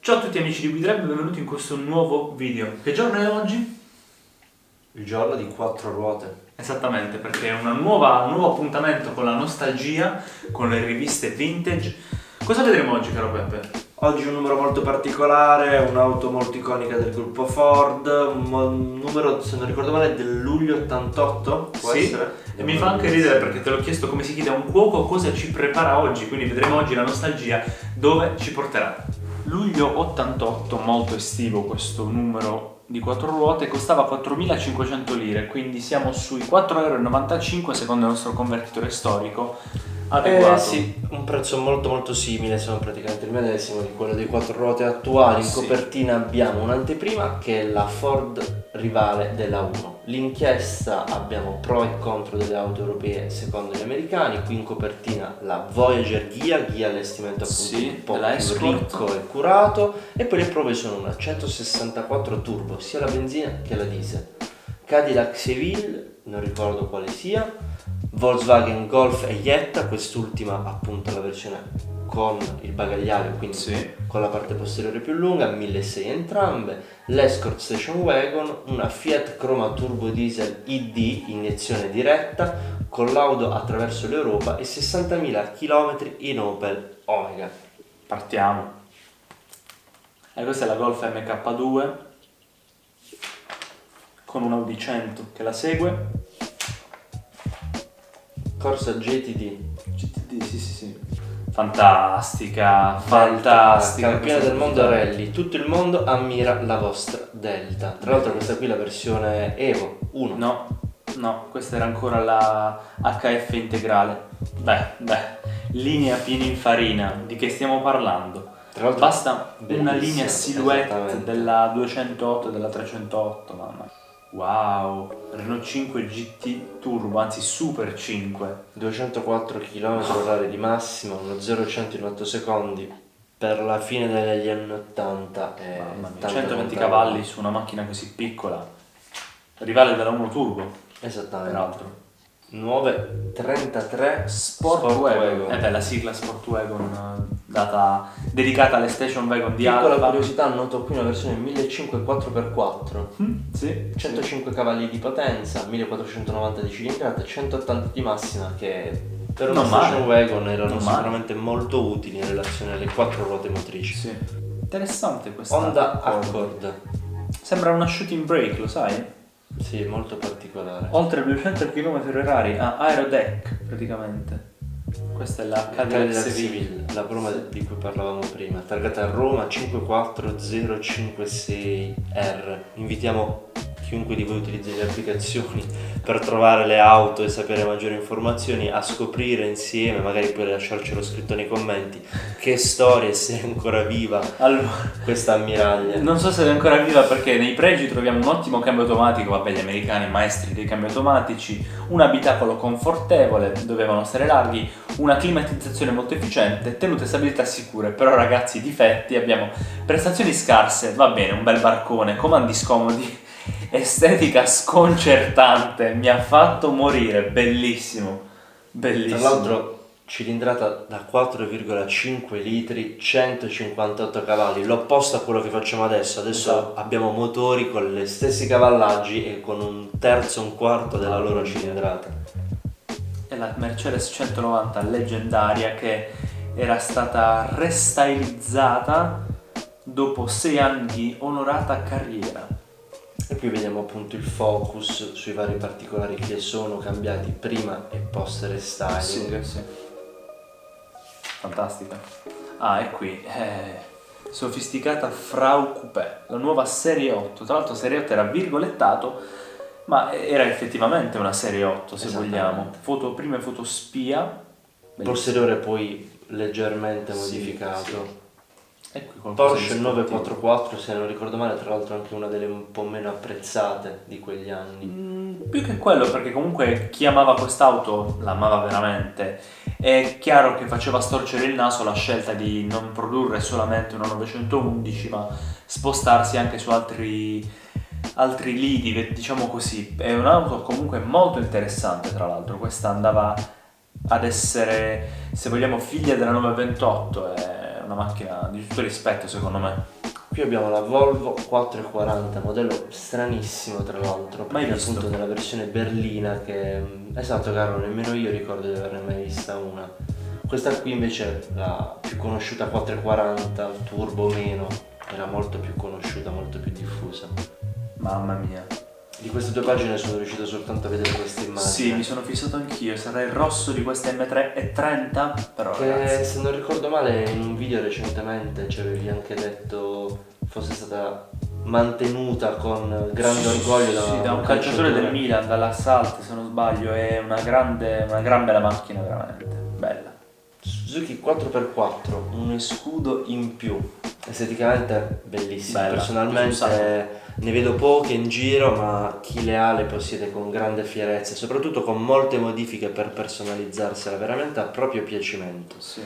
Ciao a tutti amici di Guidreb, benvenuti in questo nuovo video. Che giorno è oggi? Il giorno di quattro ruote. Esattamente, perché è un nuovo appuntamento con la nostalgia, con le riviste vintage. Cosa vedremo oggi, caro Peppe? Oggi un numero molto particolare, un'auto molto iconica del gruppo Ford, un numero, se non ricordo male, del luglio 88, può Sì, essere? e mi fa anche ridere perché te l'ho chiesto come si chiede a un cuoco cosa ci prepara oggi, quindi vedremo oggi la nostalgia dove ci porterà. Luglio 88, molto estivo questo numero di 4 ruote, costava 4.500 lire, quindi siamo sui 4,95 euro secondo il nostro convertitore storico. Adeguato. Sì, un prezzo molto simile, siamo praticamente il medesimo di quello dei quattro ruote attuali. In Sì. copertina abbiamo un'anteprima che è la Ford rivale della 1. L'inchiesta abbiamo pro e contro delle auto europee secondo gli americani. Qui in copertina la Voyager Ghia allestimento appunto Sì, un po' della più Escort. ricco e curato, e poi le prove sono una 164 turbo, sia la benzina che la diesel. Cadillac Seville, non ricordo quale sia, Volkswagen Golf e Jetta, quest'ultima appunto la versione con il bagagliaio, quindi Sì. con la parte posteriore più lunga, 1.600 entrambe, l'Escort Station Wagon, una Fiat Croma Turbo Diesel ID, iniezione diretta, collaudo attraverso l'Europa e 60.000 km in Opel Omega. Partiamo. E questa è la Golf MK2 con un Audi 100 che la segue. Corsa GTD, GTD, sì. Fantastica. campione questa del mondo velocità. rally, tutto il mondo ammira la vostra Delta. Tra l'altro questa qui è la versione Evo 1. No, questa era ancora la HF integrale. Beh, linea Pininfarina, di che stiamo parlando? Tra l'altro Basta una bellissima, linea silhouette esattamente. della 208 e della 308, mamma. Wow, Renault 5 GT Turbo, anzi Super 5. 204 km/h di massima, uno 0-100 in 8 secondi per la fine degli anni 80 e Mamma mia, tanta 120 tanta cavalli roba. su una macchina così piccola, rivale della 1 Turbo, Esattamente. peraltro. Nuove 33 Sport Wagon. La sigla Sport Wagon dedicata alle station wagon di Piccola Alfa. curiosità, noto qui una versione 1500 4x4, Sì, 105 cavalli di potenza, 1490 di cilindrata, 180 di massima, che per una Non male. station wagon erano Non male. sicuramente molto utili in relazione alle quattro ruote motrici. Sì. Interessante questa Honda Accord, Sembra una shooting brake, lo sai? sì, molto particolare. Oltre 200 km/h ha aerodeck praticamente. Questa è la Cadillac Seville. La Roma di cui parlavamo prima, targata a Roma 54056R. Invitiamo chiunque di voi utilizzi le applicazioni per trovare le auto e sapere maggiori informazioni a scoprire insieme, magari puoi lasciarcelo scritto nei commenti, che storia, se è ancora viva Allora, questa ammiraglia. non so se è ancora viva perché nei pregi troviamo un ottimo cambio automatico, vabbè, gli americani maestri dei cambi automatici, un abitacolo confortevole, dovevano stare larghi, una climatizzazione molto efficiente, tenute e stabilità sicure. Però ragazzi, difetti abbiamo prestazioni scarse, va bene, un bel barcone, comandi scomodi, estetica sconcertante, mi ha fatto morire, bellissimo. Tra l'altro cilindrata da 4,5 litri, 158 cavalli, l'opposto a quello che facciamo adesso. Esatto. Abbiamo motori con gli stessi cavallaggi e con un terzo, un quarto della loro cilindrata. è la Mercedes 190 leggendaria che era stata restylizzata dopo 6 anni di onorata carriera. E qui vediamo appunto il focus sui vari particolari che sono cambiati prima e post restyling. Sì. Fantastica. Ah, è qui. Sofisticata Frau Coupé, la nuova serie 8. Tra l'altro serie 8 era virgolettato, ma era effettivamente una serie 8 se vogliamo. Prime foto spia. Posteriore poi leggermente Sì, modificato. E qui qualcosa Porsche di sportivo. 944, se non ricordo male, tra l'altro anche una delle un po' meno apprezzate di quegli anni. Più che quello, perché comunque chi amava quest'auto l'amava veramente. È chiaro che faceva storcere il naso la scelta di non produrre solamente una 911, ma spostarsi anche su altri lidi, diciamo così. È un'auto comunque molto interessante, tra l'altro. Questa andava ad essere, se vogliamo, figlia della 928, è una macchina di tutto rispetto secondo me. Qui abbiamo la Volvo 440, modello stranissimo tra l'altro, Mai perché visto. appunto nella versione berlina che... Esatto Carlo, nemmeno io ricordo di averne mai vista una. Questa qui invece, la più conosciuta 440, turbo meno, era molto più conosciuta, molto più diffusa. Mamma mia. Di queste due pagine sono riuscito soltanto a vedere queste immagini. Sì, mi sono fissato anch'io, sarà il rosso di questa M3 e 30, però Che ragazzi. se non ricordo male in un video recentemente ci avevi anche detto fosse stata mantenuta con grande orgoglio da un calciatore del Milan, dall'Assault se non sbaglio, è una gran bella macchina veramente, bella. Suzuki 4x4, un scudo in più, esteticamente bellissima. Bella, un sacco. Personalmente ne vedo poche in giro, ma chi le ha le possiede con grande fierezza, soprattutto con molte modifiche per personalizzarsela, veramente a proprio piacimento. Sì.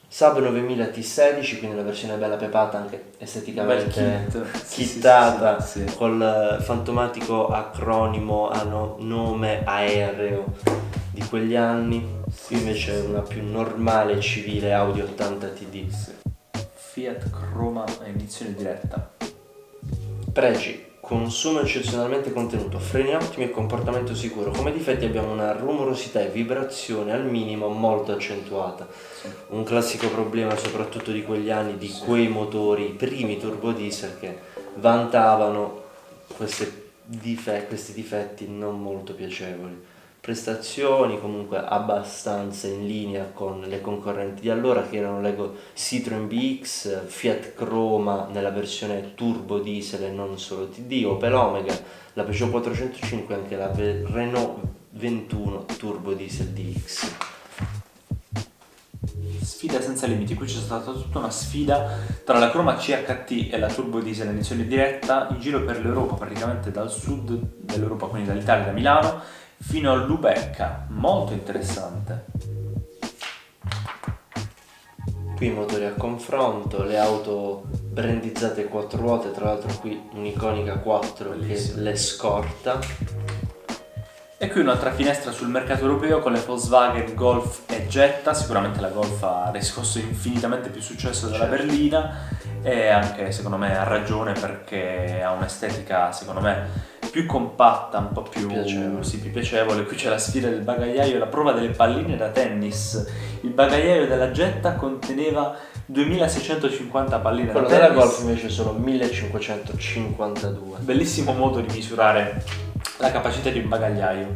Saab 9000 T16, quindi una versione bella pepata anche Bel esteticamente kit. Sì, kittata, sì, sì, sì. col fantomatico acronimo a nome aereo di quegli anni. Qui invece una più normale civile Audi 80 TD. Sì. Fiat Croma edizione diretta. Pregi: consumo eccezionalmente contenuto, freni ottimi e comportamento sicuro. Come difetti abbiamo una rumorosità e vibrazione al minimo molto accentuata. Sì. Un classico problema soprattutto di quegli anni, di quei motori, i primi turbo diesel che vantavano questi difetti non molto piacevoli. Prestazioni comunque abbastanza in linea con le concorrenti di allora, che erano Lego Citroen BX, Fiat Croma nella versione turbo diesel e non solo TD, Opel Omega, la Peugeot 405 e anche la Renault 21 turbo diesel DX. Sfida senza limiti, qui c'è stata tutta una sfida tra la Croma CHT e la Turbo Diesel edizione diretta in giro per l'Europa, praticamente dal sud dell'Europa, quindi dall'Italia, da Milano, fino a Lubecca, molto interessante. Qui i motori a confronto, le auto brandizzate 4 ruote, tra l'altro qui un'iconica 4 Bellissimo. che le scorta. E qui un'altra finestra sul mercato europeo con le Volkswagen Golf e Jetta. Sicuramente la Golf ha riscosso infinitamente più successo della Certo. berlina, e anche secondo me ha ragione, perché ha un'estetica secondo me più compatta, un po' più Piacevole. sì, più piacevole. Qui c'è la sfida del bagagliaio, la prova delle palline da tennis. Il bagagliaio della Jetta conteneva 2650 palline Quello da della tennis. Golf invece sono 1552. Bellissimo modo di misurare la capacità di un bagagliaio.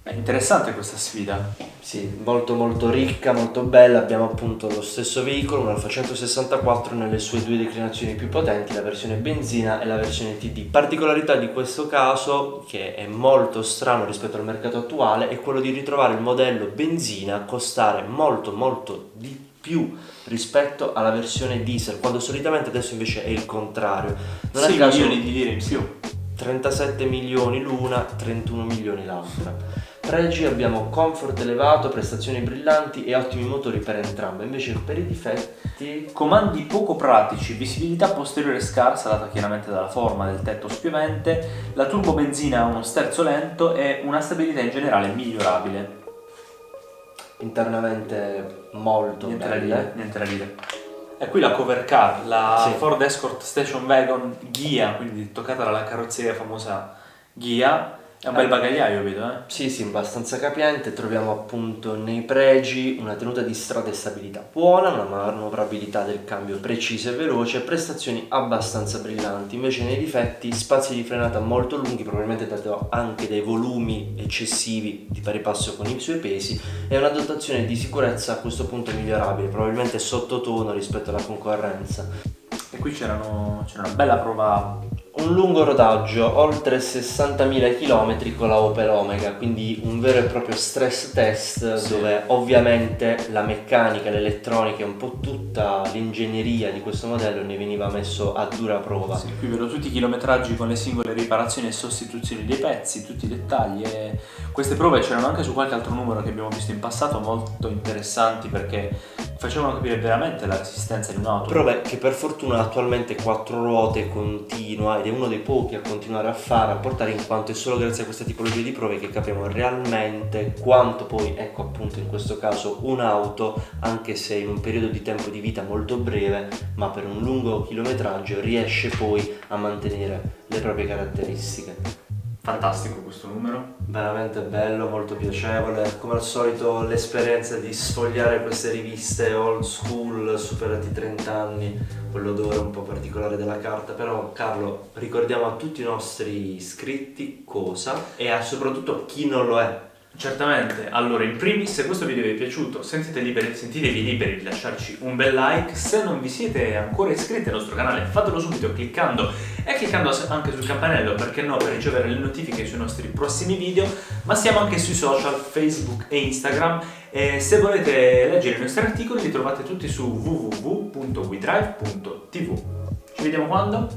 È interessante questa sfida. Sì, molto molto ricca, molto bella. Abbiamo appunto lo stesso veicolo, un Alfa 164 nelle sue due declinazioni più potenti, la versione benzina e la versione TD. Particolarità di questo caso, che è molto strano rispetto al mercato attuale, è quello di ritrovare il modello benzina costare molto molto di più rispetto alla versione diesel, quando solitamente adesso invece è il contrario. Non a 6 caso milioni di lire in più. 37 milioni l'una, 31 milioni l'altra. Pregi: abbiamo comfort elevato, prestazioni brillanti e ottimi motori per entrambe. Invece per i difetti, Comandi poco pratici, visibilità posteriore scarsa data chiaramente dalla forma del tetto spiovente, la turbo benzina ha uno sterzo lento e una stabilità in generale migliorabile. internamente molto Niente da belle. dire, niente da dire. E qui la cover car, la Sì. Ford Escort Station Wagon Ghia, quindi toccata dalla carrozzeria famosa Ghia. È un bel bagagliaio, vedo, Sì, abbastanza capiente. Troviamo appunto nei pregi una tenuta di strada e stabilità buona, una manovrabilità del cambio precisa e veloce, prestazioni abbastanza brillanti. Invece nei difetti, spazi di frenata molto lunghi, probabilmente dato anche dai volumi eccessivi di pari passo con i suoi pesi, e una dotazione di sicurezza a questo punto migliorabile, probabilmente sottotono rispetto alla concorrenza. E qui c'era una bella prova. Un lungo rodaggio, oltre 60.000 km con la Opel Omega, quindi un vero e proprio stress test, Sì. dove ovviamente la meccanica, l'elettronica e un po' tutta l'ingegneria di questo modello ne veniva messo a dura prova. Sì, qui vedo tutti i chilometraggi con le singole riparazioni e sostituzioni dei pezzi, tutti i dettagli, e queste prove c'erano anche su qualche altro numero che abbiamo visto in passato, molto interessanti, perché facevano capire veramente la resistenza di un'auto. Prove che per fortuna attualmente 4 ruote continua, ed è uno dei pochi a continuare a fare, a portare, in quanto è solo grazie a questa tipologia di prove che capiamo realmente quanto poi, ecco appunto in questo caso, un'auto, anche se in un periodo di tempo di vita molto breve, ma per un lungo chilometraggio, riesce poi a mantenere le proprie caratteristiche. Fantastico questo numero. Veramente bello, molto piacevole. Come al solito l'esperienza di sfogliare queste riviste old school, superati i 30 anni, quell'odore un po' particolare della carta. Però Carlo, ricordiamo a tutti i nostri iscritti cosa e soprattutto chi non lo è. Certamente, allora in primis se questo video vi è piaciuto sentitevi liberi di lasciarci un bel like, se non vi siete ancora iscritti al nostro canale fatelo subito cliccando anche sul campanello, perché no, per ricevere le notifiche sui nostri prossimi video, ma siamo anche sui social Facebook e Instagram e se volete leggere i nostri articoli li trovate tutti su www.wedrive.tv. Ci vediamo quando?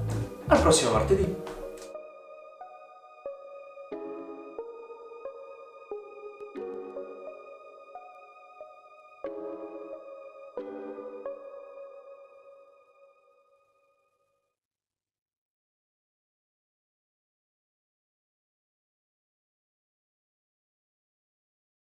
Al prossimo martedì.